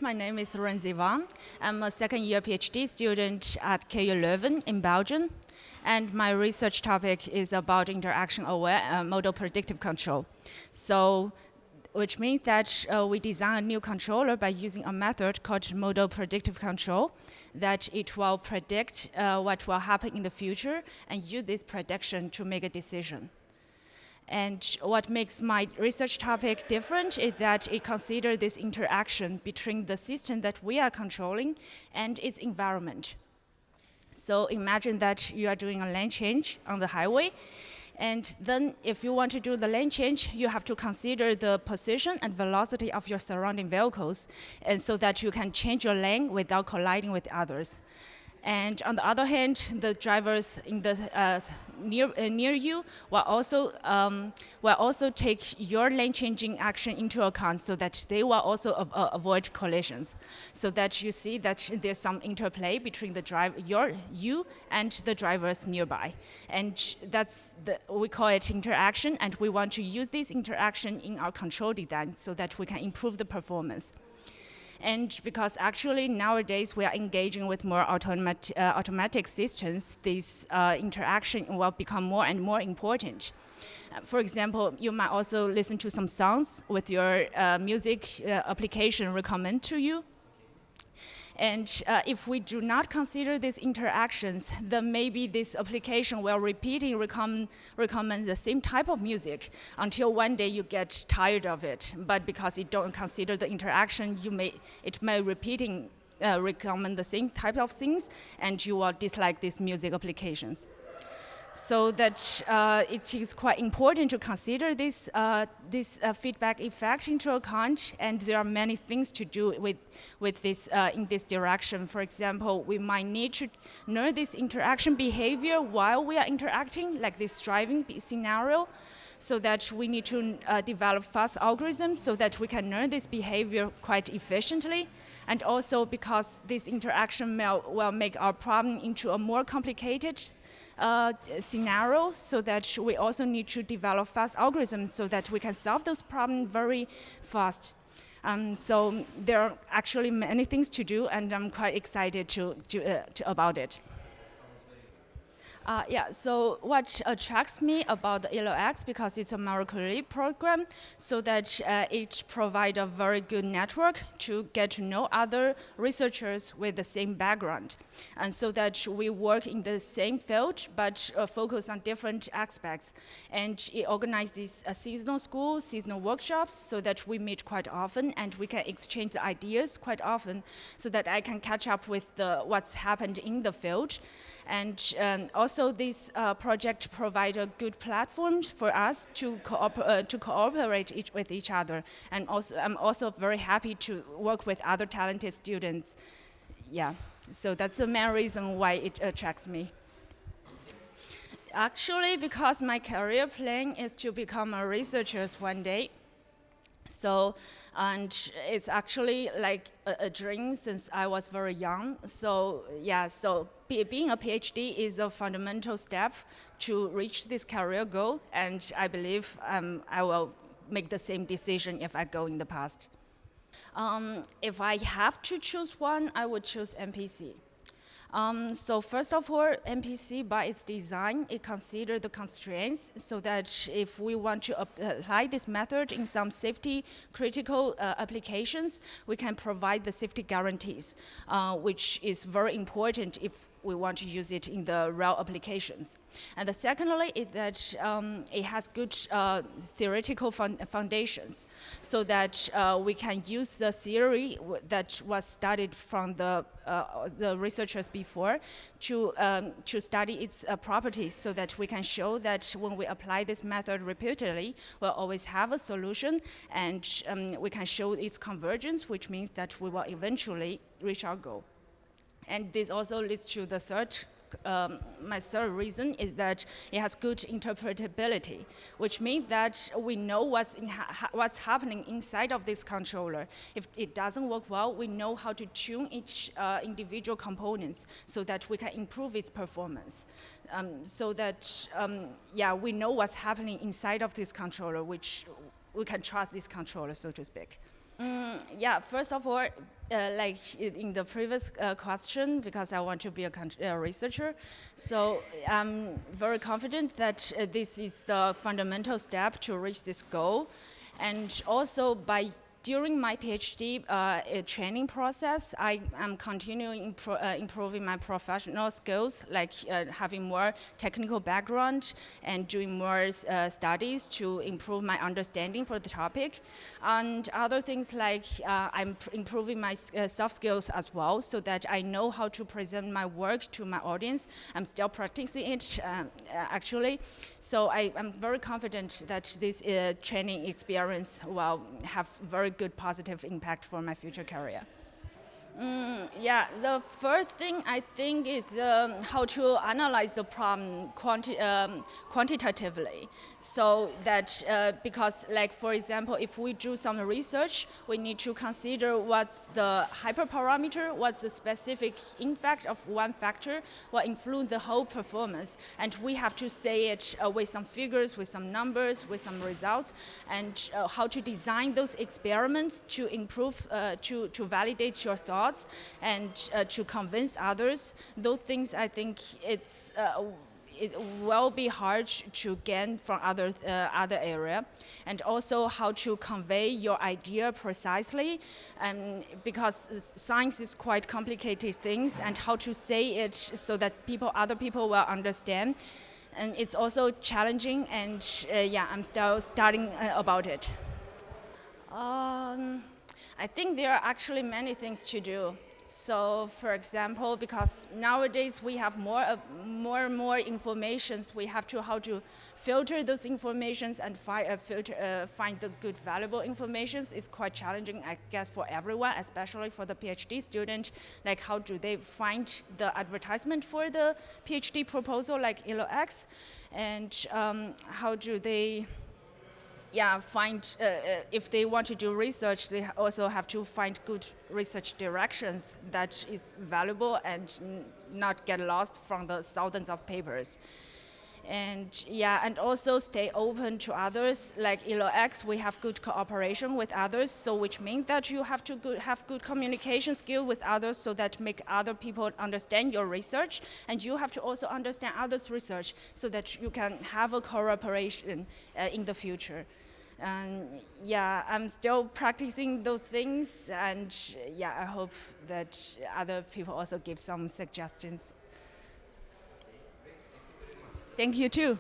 my name is Renzi Wang. I'm a second-year PhD student at KU Leuven in Belgium, and my research topic is about interaction-aware model predictive control. So, which means that we design a new controller by using a method called model predictive control, that it will predict what will happen in the future and use this prediction to make a decision. And what makes my research topic different is that it considers this interaction between the system that we are controlling and its environment. So imagine that you are doing a lane change on the highway, and then if you want to do the lane change, you have to consider the position and velocity of your surrounding vehicles, and so that you can change your lane without colliding with others. And on the other hand, the drivers in the near you will also take your lane changing action into account, so that they will also avoid collisions. So that you see that there's some interplay between you and the drivers nearby, and we call it interaction. And we want to use this interaction in our control design so that we can improve the performance. And because actually nowadays we are engaging with more automatic systems, this interaction will become more and more important. For example, you might also listen to some songs with your music application recommend to you. And if we do not consider these interactions, then maybe this application will repeatedly recommend the same type of music until one day you get tired of it. But because you don't consider the interaction, it may repeating recommend the same type of things, and you will dislike these music applications. So that it is quite important to consider this feedback effect into account, and there are many things to do with this in this direction. For example, we might need to learn this interaction behavior while we are interacting, like this driving scenario, so that we need to develop fast algorithms so that we can learn this behavior quite efficiently. And also because this interaction will make our problem into a more complicated scenario, so that we also need to develop fast algorithms so that we can solve those problems very fast. So there are actually many things to do, and I'm quite excited about it. So what attracts me about the ELO-X, because it's a Marie Curie program, so that it provides a very good network to get to know other researchers with the same background. And so that we work in the same field, but focus on different aspects. And it organizes these seasonal schools, seasonal workshops, so that we meet quite often, and we can exchange ideas quite often, so that I can catch up with what's happened in the field. And also this project provides a good platform for us to cooperate with each other. And also, I'm also very happy to work with other talented students. Yeah, so that's the main reason why it attracts me. Actually, because my career plan is to become a researcher one day. So, and it's actually like a dream since I was very young. So yeah, so being a PhD is a fundamental step to reach this career goal, and I believe I will make the same decision if I go in the past. If I have to choose one, I would choose MPC. So first of all, MPC by its design, it considers the constraints, so that if we want to apply this method in some safety critical applications, we can provide the safety guarantees, which is very important if we want to use it in the real applications. And secondly, is that it has good theoretical foundations, so that we can use the theory that was studied from the researchers before to study its properties, so that we can show that when we apply this method repeatedly, we'll always have a solution, and we can show its convergence, which means that we will eventually reach our goal. And this also leads to my third reason is that it has good interpretability, which means that we know what's happening inside of this controller. If it doesn't work well, we know how to tune each individual components so that we can improve its performance. So that, we know what's happening inside of this controller, which we can trust this controller, so to speak. Yeah, first of all, like in the previous question, because I want to be a researcher, so I'm very confident that this is the fundamental step to reach this goal. And also during my PhD training process, I am continuing improving my professional skills, like having more technical background and doing more studies to improve my understanding for the topic. And other things like I'm improving my soft skills as well, so that I know how to present my work to my audience. I'm still practicing it, actually. So I'm very confident that this training experience will have very good positive impact for my future career. Yeah, the first thing I think is how to analyze the problem quantitatively. So that because, like for example, if we do some research, we need to consider what's the hyperparameter, what's the specific impact of one factor will influence the whole performance, and we have to say it with some figures, with some numbers, with some results, and how to design those experiments to improve, to validate your thoughts and to convince others. Those things, I think it will be hard to gain from other area, and also how to convey your idea precisely, because science is quite complicated things, and how to say it so that other people will understand. And it's also challenging, and yeah, I'm still studying about it. I think there are actually many things to do. So, for example, because nowadays we have more and more informations, we have to how to filter those informations and find the good, valuable informations is quite challenging, I guess, for everyone, especially for the PhD student. Like, how do they find the advertisement for the PhD proposal, like ELO-X, and how do they find, if they want to do research, they also have to find good research directions that is valuable and not get lost from the thousands of papers. And and also stay open to others. Like ELO-X, we have good cooperation with others, so which means that you have to have good communication skill with others, so that make other people understand your research, and you have to also understand others' research, so that you can have a cooperation in the future. And I'm still practicing those things, and I hope that other people also give some suggestions. Thank you too.